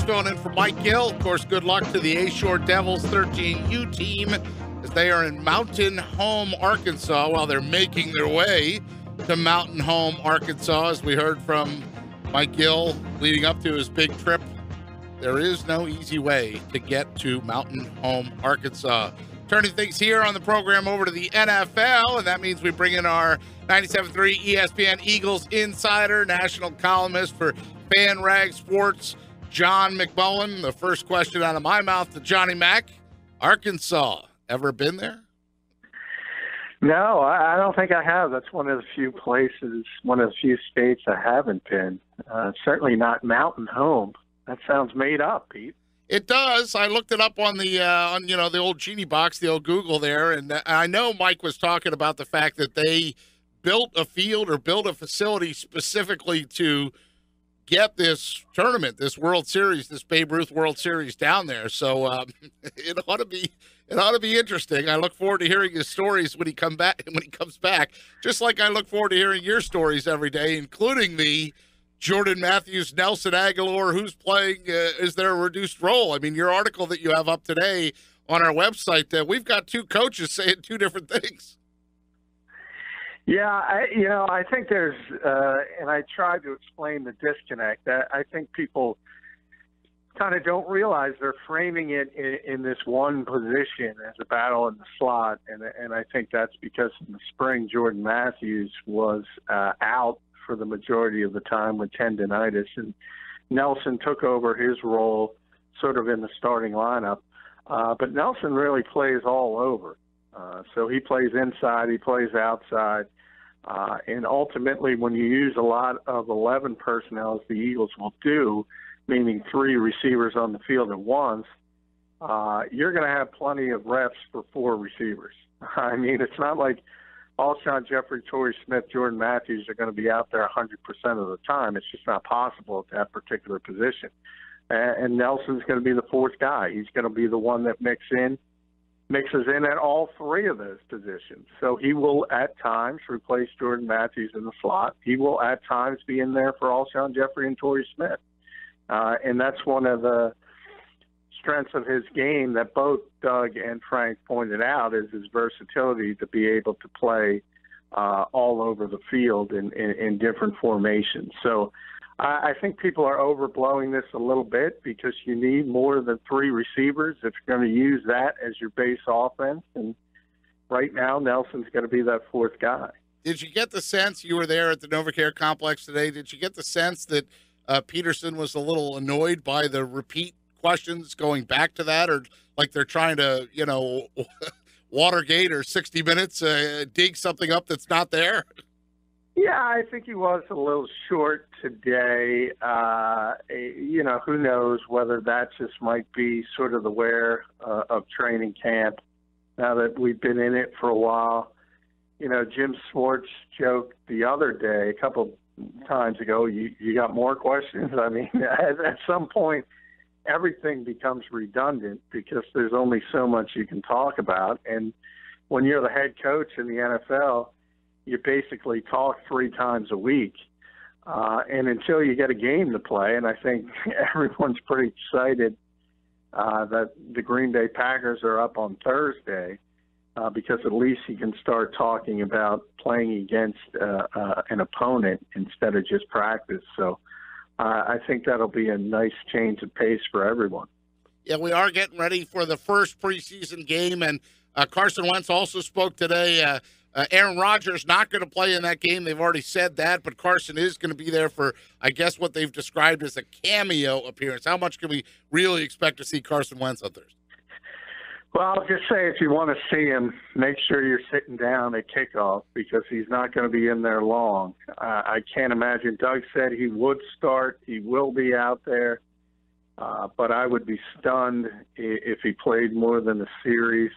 filling in for Mike Gill. Of course, good luck to the A-Shore Devils 13U team as they are in Mountain Home, Arkansas, while they're making their way to Mountain Home, Arkansas. As we heard from Mike Gill leading up to his big trip, there is no easy way to get to Mountain Home, Arkansas. Turning things here on the program over to the NFL, and that means we bring in our 97.3 ESPN Eagles insider, national columnist for FanRag Sports, John McMullen. The first question out of my mouth to Johnny Mac. Arkansas, ever been there? No, I don't think I have. That's one of the few places, one of the few states I haven't been. Certainly not Mountain Home. That sounds made up, Pete. It does. I looked it up on the the old Genie box, the old Google there, and I know Mike was talking about the fact that they built a field or built a facility specifically to get this tournament, this World Series, this Babe Ruth World Series down there. So it ought to be interesting. I look forward to hearing his stories when he comes back. Just like I look forward to hearing your stories every day, including the Jordan Matthews, Nelson Aguilar, who's playing, is there a reduced role? I mean, your article that you have up today on our website, we've got two coaches saying two different things. Yeah, I think there's, and I tried to explain the disconnect. I think people kind of don't realize they're framing it in this one position as a battle in the slot, and I think that's because in the spring, Jordan Matthews was out for the majority of the time with tendinitis, and Nelson took over his role sort of in the starting lineup. But Nelson really plays all over. So he plays inside, he plays outside. And ultimately, when you use a lot of 11 personnel, as the Eagles will do, meaning 3 receivers on the field at once, you're going to have plenty of reps for 4 receivers. I mean, it's not like Alshon Jeffrey, Torrey Smith, Jordan Matthews are going to be out there 100% of the time. It's just not possible at that particular position. And Nelson's going to be the 4th guy. He's going to be the one that mixes in at all 3 of those positions. So he will at times replace Jordan Matthews in the slot. He will at times be in there for Alshon Jeffrey and Torrey Smith. And that's one of the strengths of his game that both Doug and Frank pointed out, is his versatility to be able to play all over the field in different formations. So I think people are overblowing this a little bit, because you need more than 3 receivers if you're going to use that as your base offense. And right now, Nelson's going to be that 4th guy. Did you get the sense, you were there at the NovaCare complex today, did you get the sense that Peterson was a little annoyed by the repeat questions going back to that, or like they're trying to, Watergate or 60 Minutes, dig something up that's not there? Yeah, I think he was a little short today. Who knows whether that just might be sort of the wear of training camp now that we've been in it for a while. Jim Schwartz joked the other day, a couple times ago, you got more questions? I mean, at some point, everything becomes redundant because there's only so much you can talk about. And when you're the head coach in the NFL, you basically talk 3 times a week. And until you get a game to play, and I think everyone's pretty excited that the Green Bay Packers are up on Thursday, because at least you can start talking about playing against an opponent instead of just practice. So I think that'll be a nice change of pace for everyone. Yeah, we are getting ready for the first preseason game, and Carson Wentz also spoke today. Aaron Rodgers not going to play in that game. They've already said that, but Carson is going to be there for, I guess, what they've described as a cameo appearance. How much can we really expect to see Carson Wentz on Thursday? Well, I'll just say, if you want to see him, make sure you're sitting down at kickoff, because he's not going to be in there long. I can't imagine. Doug said he would start. He will be out there. But I would be stunned if he played more than a series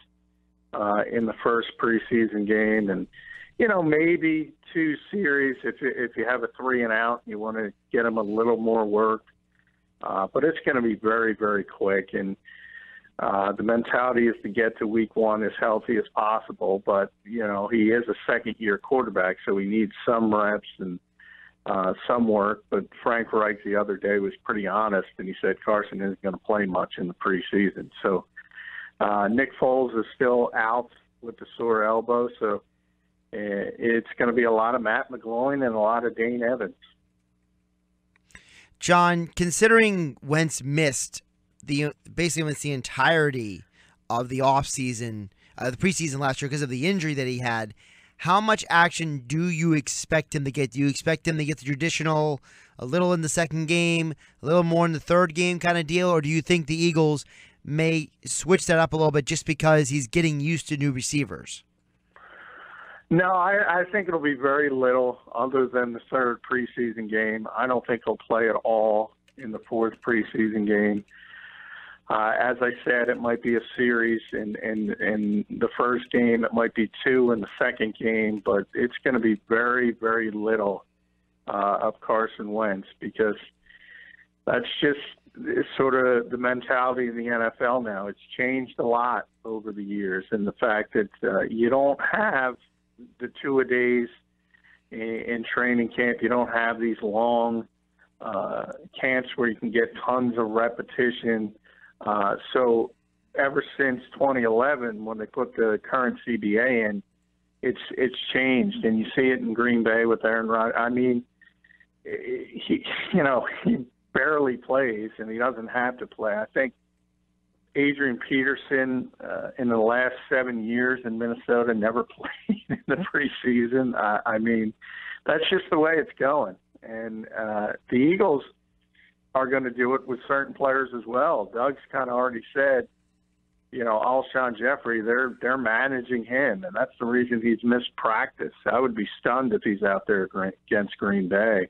in the first preseason game. And, maybe 2 series if you have a 3 and out, you want to get him a little more work. But it's going to be very, very quick. And the mentality is to get to week 1 as healthy as possible, but, he is a second-year quarterback, so he needs some reps and some work. But Frank Reich the other day was pretty honest, and he said Carson isn't going to play much in the preseason. So Nick Foles is still out with the sore elbow, so it's going to be a lot of Matt McMullen and a lot of Dane Evans. John, considering Wentz missed basically the entirety of the offseason, the preseason last year because of the injury that he had, how much action do you expect him to get? Do you expect him to get the traditional, a little in the second game, a little more in the third game kind of deal, or do you think the Eagles may switch that up a little bit just because he's getting used to new receivers? No, I think it'll be very little other than the third preseason game. I don't think he'll play at all in the fourth preseason game. As I said, it might be a series in the first game. It might be two in the second game, but it's going to be very, very little of Carson Wentz because that's just sort of the mentality of the NFL now. It's changed a lot over the years, and the fact that you don't have the two-a-days in training camp. You don't have these long camps where you can get tons of repetition. So ever since 2011, when they put the current CBA in, it's changed, and you see it in Green Bay with Aaron Rodgers. I mean, he barely plays, and he doesn't have to play. I think Adrian Peterson in the last 7 years in Minnesota never played in the preseason. I mean, that's just the way it's going. And the Eagles are going to do it with certain players as well. Doug's kind of already said, Alshon Jeffrey, they're managing him, and that's the reason he's missed practice. I would be stunned if he's out there against Green Bay.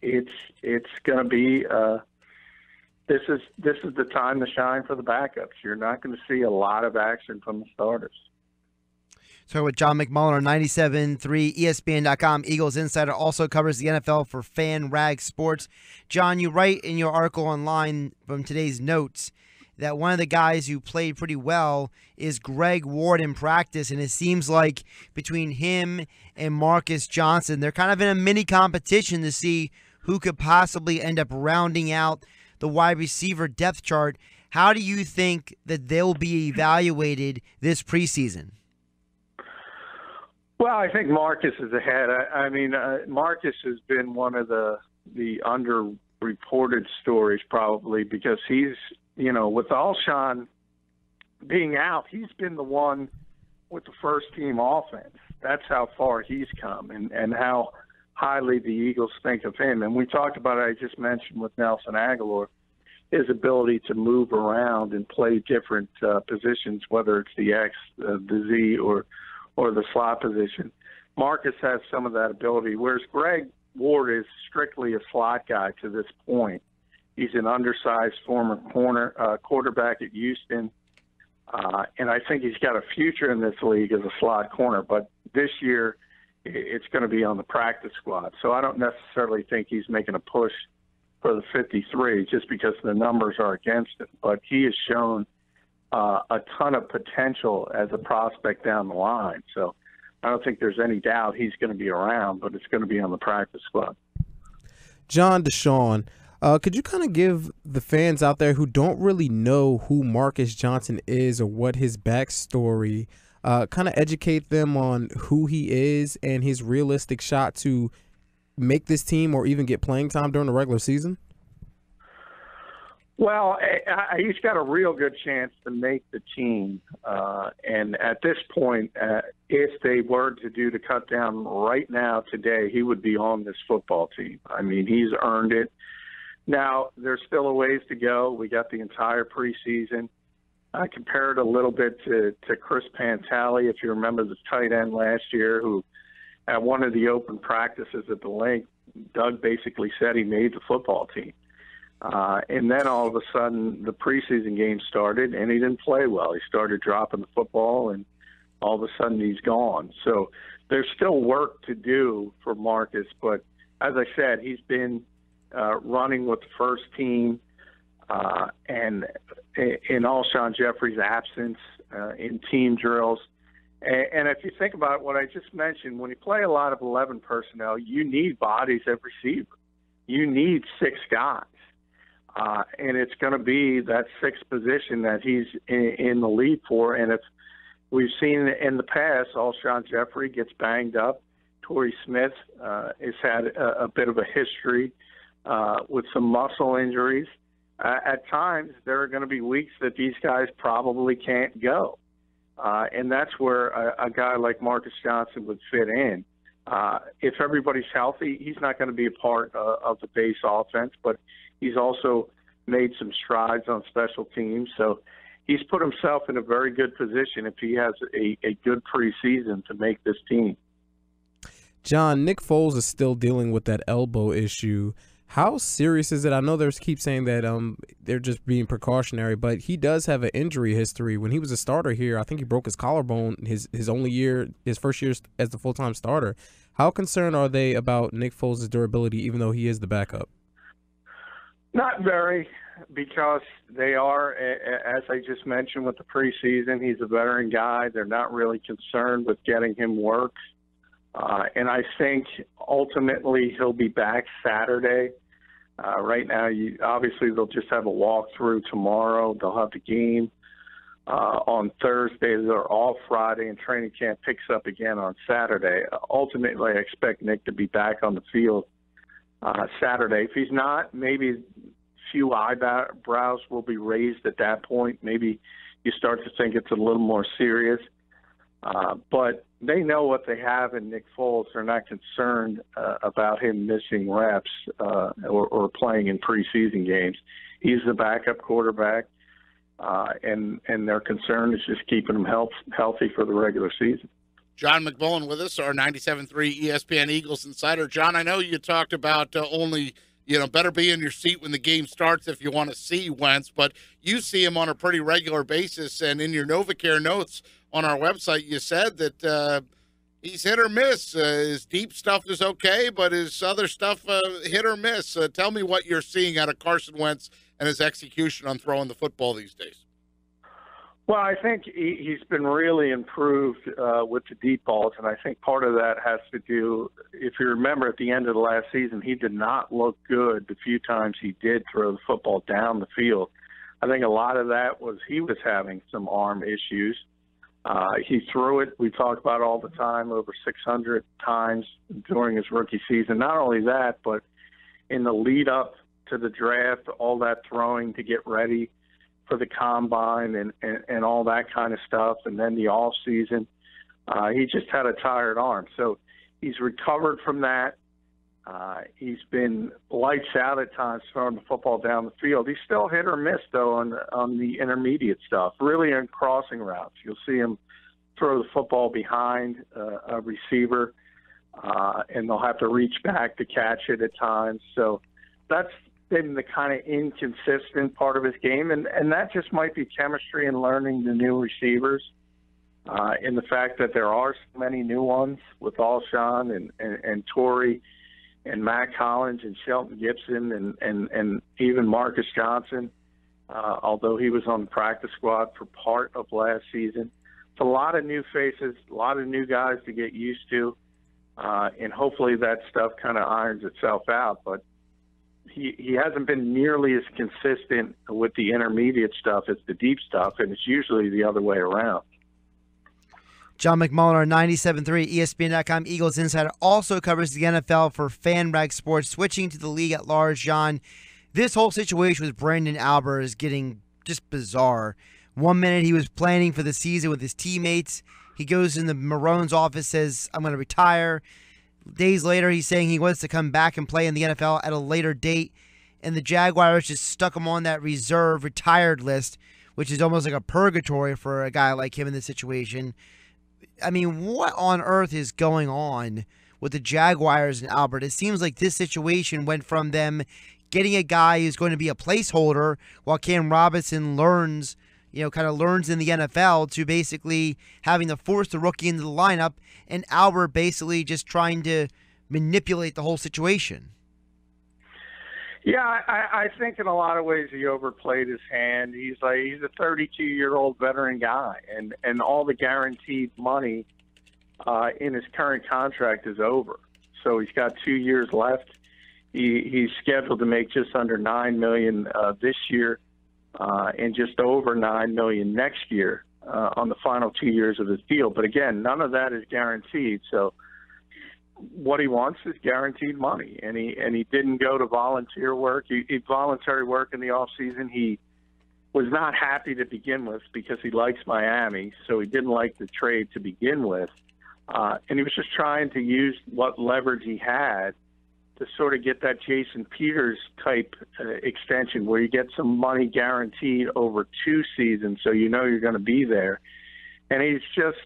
It's going to be this is the time to shine for the backups. You're not going to see a lot of action from the starters. So with John McMullen on 97.3 ESPN.com, Eagles Insider also covers the NFL for FanRag Sports. John, you write in your article online from today's notes that one of the guys who played pretty well is Greg Ward in practice, and it seems like between him and Marcus Johnson, they're kind of in a mini competition to see who could possibly end up rounding out the wide receiver depth chart. How do you think that they'll be evaluated this preseason? Well, I think Marcus is ahead. I mean, Marcus has been one of the underreported stories probably because he's, with Alshon being out, he's been the one with the first-team offense. That's how far he's come and how highly the Eagles think of him. And we talked about it, I just mentioned with Nelson Aguilar, his ability to move around and play different positions, whether it's the X, the Z, or the slot position. Marcus has some of that ability, whereas Greg Ward is strictly a slot guy to this point. He's an undersized former quarterback at Houston, and I think he's got a future in this league as a slot corner. But this year, it's going to be on the practice squad. So I don't necessarily think he's making a push for the 53 just because the numbers are against him. But he has shown a ton of potential as a prospect down the line. So I don't think there's any doubt he's going to be around, but it's going to be on the practice squad. John Deshaun, could you kind of give the fans out there who don't really know who Marcus Johnson is or what his backstory, kind of educate them on who he is and his realistic shot to make this team or even get playing time during the regular season? Well, he's got a real good chance to make the team. And at this point, if they were to do the cut down right now, today, he would be on this football team. I mean, he's earned it. Now, there's still a ways to go. We got the entire preseason. I compared a little bit to Chris Pantale, if you remember the tight end last year, who at one of the open practices at the link, Doug basically said he made the football team. And then all of a sudden the preseason game started and he didn't play well. He started dropping the football and all of a sudden he's gone. So there's still work to do for Marcus. But as I said, he's been running with the first team and in Alshon Jeffrey's absence in team drills. And if you think about what I just mentioned, when you play a lot of 11 personnel, you need bodies at receiver. You need 6 guys. And it's going to be that 6th position that he's in the lead for. And if we've seen in the past, Alshon Jeffrey gets banged up. Torrey Smith has had a bit of a history with some muscle injuries. At times, there are going to be weeks that these guys probably can't go. And that's where a guy like Marcus Johnson would fit in. If everybody's healthy, he's not going to be a part of the base offense, but he's also made some strides on special teams. So he's put himself in a very good position if he has a good preseason to make this team. John, Nick Foles is still dealing with that elbow issue. How serious is it? I know there's keep saying that they're just being precautionary, but he does have an injury history. When he was a starter here, I think he broke his collarbone his first year as the full-time starter. How concerned are they about Nick Foles' durability, even though he is the backup? Not very, because they are, as I just mentioned with the preseason, he's a veteran guy. They're not really concerned with getting him work. And I think ultimately he'll be back Saturday. Right now, obviously they'll just have a walkthrough tomorrow. They'll have the game on Thursday. They're off Friday, and training camp picks up again on Saturday. Ultimately, I expect Nick to be back on the field Saturday. If he's not, maybe a few eyebrows will be raised at that point. Maybe you start to think it's a little more serious. But they know what they have in Nick Foles. They're not concerned about him missing reps or playing in preseason games. He's the backup quarterback, and their concern is just keeping him healthy for the regular season. John McMullen with us, our 97.3 ESPN Eagles insider. John, I know you talked about only, better be in your seat when the game starts if you want to see Wentz, but you see him on a pretty regular basis, and in your NovaCare notes on our website, you said that he's hit or miss. His deep stuff is okay, but his other stuff hit or miss. Tell me what you're seeing out of Carson Wentz and his execution on throwing the football these days. Well, I think he's been really improved with the deep balls, and I think part of that has to do, if you remember at the end of the last season, he did not look good the few times he did throw the football down the field. I think a lot of that was he was having some arm issues. He threw it, we talk about all the time, over 600 times during his rookie season. Not only that, but in the lead up to the draft, all that throwing to get ready for the combine and all that kind of stuff, and then the off season, he just had a tired arm. So he's recovered from that. He's been lights out at times throwing the football down the field. He's still hit or miss, though, on the intermediate stuff, really on crossing routes. You'll see him throw the football behind a receiver, and they'll have to reach back to catch it at times. So that's been the kind of inconsistent part of his game, and that just might be chemistry and learning the new receivers, and the fact that there are so many new ones with Alshon and Torrey and Matt Collins and Shelton Gibson and even Marcus Johnson, although he was on the practice squad for part of last season. It's a lot of new faces, a lot of new guys to get used to, and hopefully that stuff kind of irons itself out. But he hasn't been nearly as consistent with the intermediate stuff as the deep stuff, and it's usually the other way around. John McMullen, our 97.3 ESPN.com Eagles insider, also covers the NFL for FanRag Sports. Switching to the league at large, John, this whole situation with Brandon Albert is getting just bizarre. 1 minute he was planning for the season with his teammates. He goes in the Maroons' office, says, I'm going to retire. Days later, he's saying he wants to come back and play in the NFL at a later date. And the Jaguars just stuck him on that reserve retired list, which is almost like a purgatory for a guy like him in this situation. I mean, what on earth is going on with the Jaguars and Albert? It seems like this situation went from them getting a guy who's going to be a placeholder while Cam Robinson learns in the NFL, to basically having to force the rookie into the lineup, and Albert basically just trying to manipulate the whole situation. Yeah, I think in a lot of ways he overplayed his hand. He's a 32-year-old veteran guy, and all the guaranteed money in his current contract is over. So he's got 2 years left. He's scheduled to make just under $9 million this year, and just over $9 million next year on the final 2 years of his deal. But again, none of that is guaranteed. So what he wants is guaranteed money, and he didn't go to volunteer work. He voluntary work in the off season. He was not happy to begin with because he likes Miami, so he didn't like the trade to begin with, and he was just trying to use what leverage he had to sort of get that Jason Peters type extension where you get some money guaranteed over 2 seasons, so you know you're going to be there. And he's just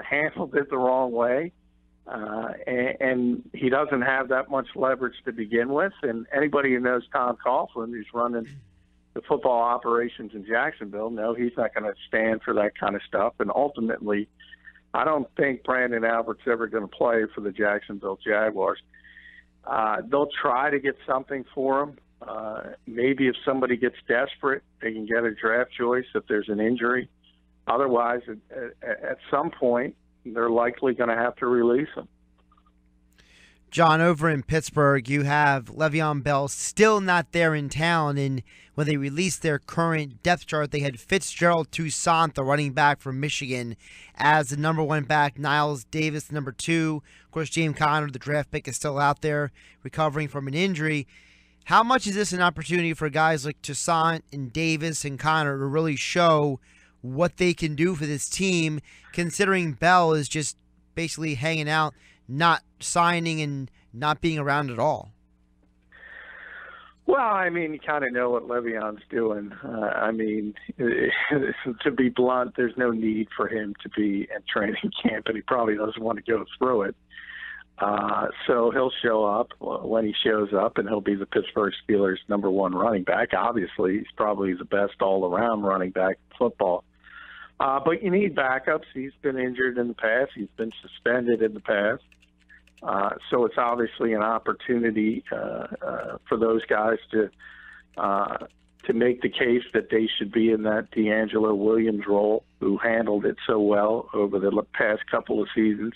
handled it the wrong way. And he doesn't have that much leverage to begin with. And anybody who knows Tom Coughlin, who's running the football operations in Jacksonville, know he's not going to stand for that kind of stuff. And ultimately, I don't think Brandon Albert's ever going to play for the Jacksonville Jaguars. They'll try to get something for him. Maybe if somebody gets desperate, they can get a draft choice if there's an injury. Otherwise, at some point, they're likely going to have to release him. John, over in Pittsburgh, you have Le'Veon Bell still not there in town, and when they released their current depth chart, they had Fitzgerald Toussaint, the running back from Michigan, as the number 1 back, Niles Davis, number 2. Of course, James Conner, the draft pick, is still out there recovering from an injury. How much is this an opportunity for guys like Toussaint and Davis and Conner to really show what they can do for this team, considering Bell is just basically hanging out, not signing and not being around at all? Well, I mean, you kind of know what Le'Veon's doing. I mean, to be blunt, there's no need for him to be in training camp, and he probably doesn't want to go through it. So he'll show up when he shows up, and he'll be the Pittsburgh Steelers' number 1 running back. Obviously, he's probably the best all-around running back in football. But you need backups. He's been injured in the past. He's been suspended in the past. So it's obviously an opportunity for those guys to make the case that they should be in that D'Angelo Williams role, who handled it so well over the past couple of seasons.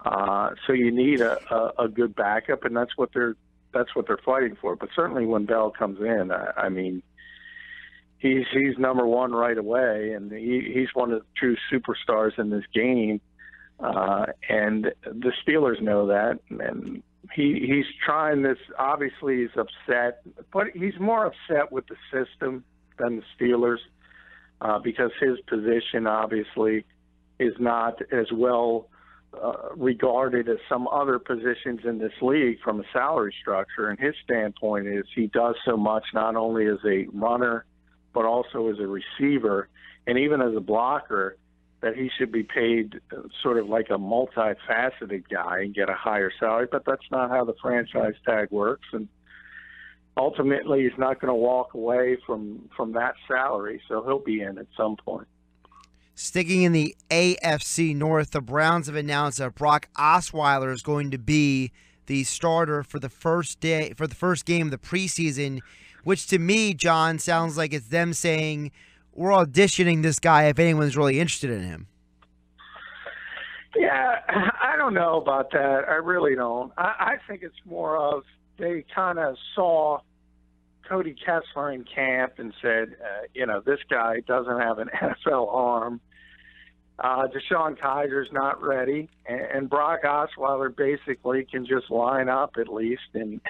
So you need a good backup, and that's what they're fighting for. But certainly when Bell comes in, I mean, he's number 1 right away, and he's one of the true superstars in this game. And the Steelers know that, and he's trying this. Obviously, he's upset, but he's more upset with the system than the Steelers because his position obviously is not as well regarded as some other positions in this league from a salary structure. And his standpoint is he does so much not only as a runner but also as a receiver and even as a blocker, that he should be paid sort of like a multifaceted guy and get a higher salary. But that's not how the franchise tag works. And ultimately, he's not going to walk away from that salary, so he'll be in at some point. Sticking in the AFC North, the Browns have announced that Brock Osweiler is going to be the starter for the first game of the preseason, which to me, John, sounds like it's them saying, we're auditioning this guy if anyone's really interested in him. Yeah, I don't know about that. I really don't. I think it's more of they kind of saw Cody Kessler in camp and said, this guy doesn't have an NFL arm. Deshaun Kaiser's not ready, and Brock Osweiler basically can just line up at least and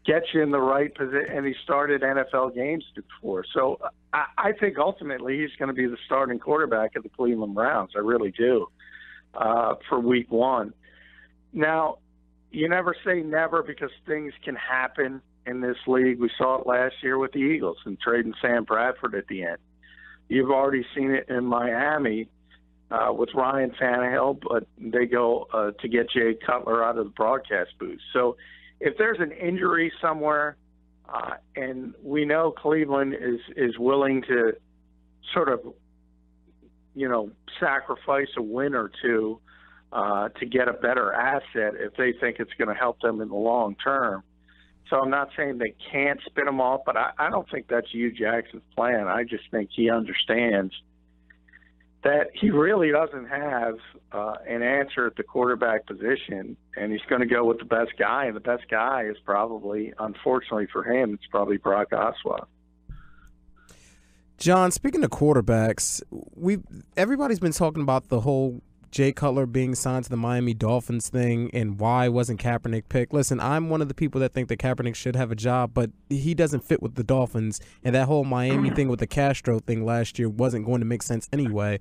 get you in the right position. And he started NFL games before. So I think ultimately he's going to be the starting quarterback of the Cleveland Browns. I really do, for week 1. Now, you never say never because things can happen in this league. We saw it last year with the Eagles and trading Sam Bradford at the end. You've already seen it in Miami with Ryan Tannehill, but they go to get Jay Cutler out of the broadcast booth. So if there's an injury somewhere, and we know Cleveland is willing to sort of, sacrifice a win or two to get a better asset if they think it's going to help them in the long term, So I'm not saying they can't spin him off, but I don't think that's Hugh Jackson's plan. I just think he understands that he really doesn't have an answer at the quarterback position, and he's going to go with the best guy, and the best guy is probably, unfortunately for him, it's probably Brock Osweiler. John, speaking of quarterbacks, everybody's been talking about the whole Jay Cutler being signed to the Miami Dolphins thing and why wasn't Kaepernick picked. Listen, I'm one of the people that think that Kaepernick should have a job, but he doesn't fit with the Dolphins, and that whole Miami thing with the Castro thing last year wasn't going to make sense anyway.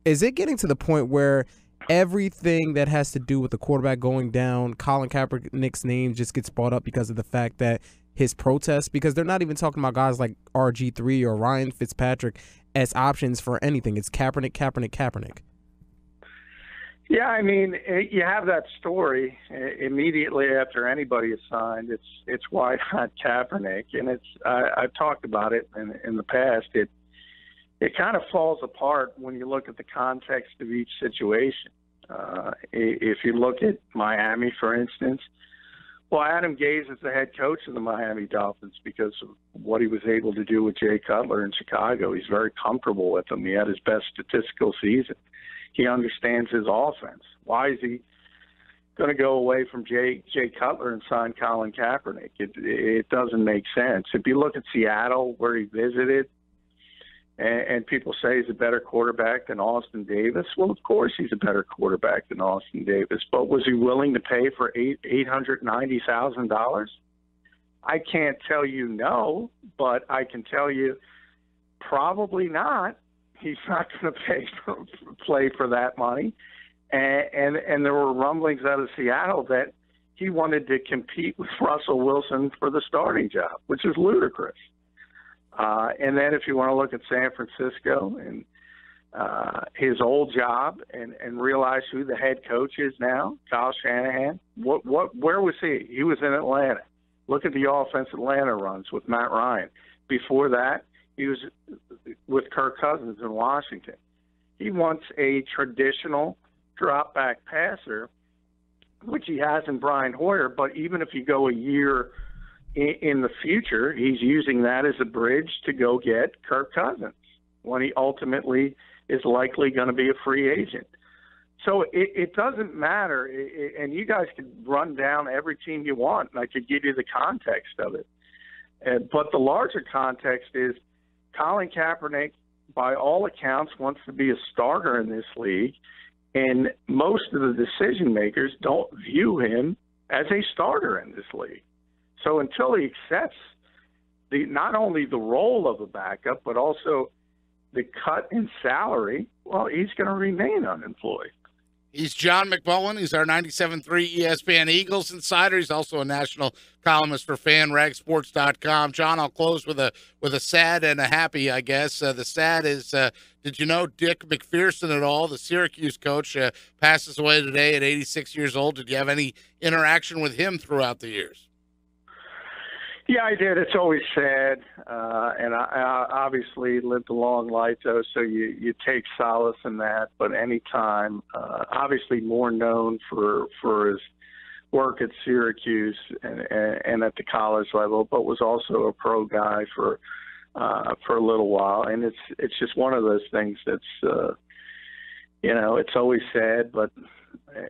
Is it getting to the point where everything that has to do with the quarterback going down, Colin Kaepernick's name just gets brought up because of the fact that his protests, because they're not even talking about guys like RG3 or Ryan Fitzpatrick as options for anything. It's Kaepernick, Kaepernick, Kaepernick. Yeah, I mean, you have that story immediately after anybody is signed. It's why not Kaepernick, and I've talked about it in the past. It kind of falls apart when you look at the context of each situation. If you look at Miami, for instance, well, Adam Gase is the head coach of the Miami Dolphins because of what he was able to do with Jay Cutler in Chicago. He's very comfortable with him. He had his best statistical season. He understands his offense. Why is he going to go away from Jay Cutler and sign Colin Kaepernick? It doesn't make sense. If you look at Seattle, where he visited, and people say he's a better quarterback than Austin Davis, well, of course he's a better quarterback than Austin Davis. But was he willing to pay for $890,000? I can't tell you no, but I can tell you probably not. He's not going to play for that money. And there were rumblings out of Seattle that he wanted to compete with Russell Wilson for the starting job, which is ludicrous. And then if you want to look at San Francisco and his old job and realize who the head coach is now, Kyle Shanahan, where was he? He was in Atlanta. Look at the offense Atlanta runs with Matt Ryan. Before that, he was with Kirk Cousins in Washington. He wants a traditional drop-back passer, which he has in Brian Hoyer, but even if you go a year in the future, he's using that as a bridge to go get Kirk Cousins when he ultimately is likely going to be a free agent. So it doesn't matter, and you guys can run down every team you want, and I could give you the context of it. But the larger context is Colin Kaepernick, by all accounts, wants to be a starter in this league, and most of the decision makers don't view him as a starter in this league. So until he accepts not only the role of a backup, but also the cut in salary, well, he's going to remain unemployed. He's John McMullen. He's our 97.3 ESPN Eagles insider. He's also a national columnist for FanRagSports.com. John, I'll close with a sad and a happy, I guess. The sad is, did you know Dick McPherson at all, the Syracuse coach, passes away today at 86 years old? Did you have any interaction with him throughout the years? Yeah, I did. It's always sad, and I obviously lived a long life, though, so you take solace in that. But anytime, obviously more known for his work at Syracuse and at the college level, but was also a pro guy for a little while. And it's just one of those things that's, it's always sad, but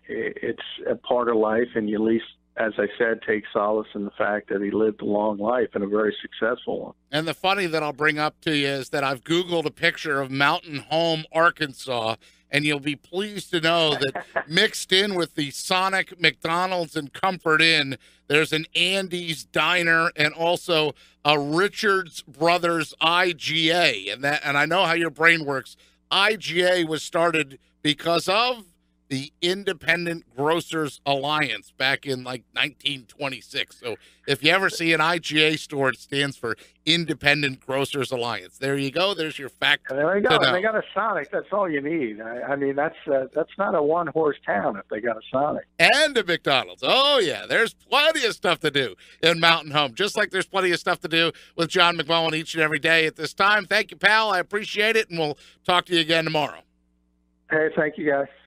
it's a part of life, and you at least, as I said, take solace in the fact that he lived a long life and a very successful one. And the funny that I'll bring up to you is that I've Googled a picture of Mountain Home, Arkansas, and you'll be pleased to know that mixed in with the Sonic, McDonald's, and Comfort Inn, there's an Andy's Diner and also a Richards Brothers IGA. And I know how your brain works. IGA was started because of the Independent Grocers Alliance back in like 1926. So if you ever see an IGA store, it stands for Independent Grocers Alliance. There you go. There's your fact. And there you go. And they got a Sonic. That's all you need. I mean, that's not a one-horse town if they got a Sonic. And a McDonald's. Oh, yeah. There's plenty of stuff to do in Mountain Home, just like there's plenty of stuff to do with John McMullen each and every day at this time. Thank you, pal. I appreciate it, and we'll talk to you again tomorrow. Hey, thank you, guys.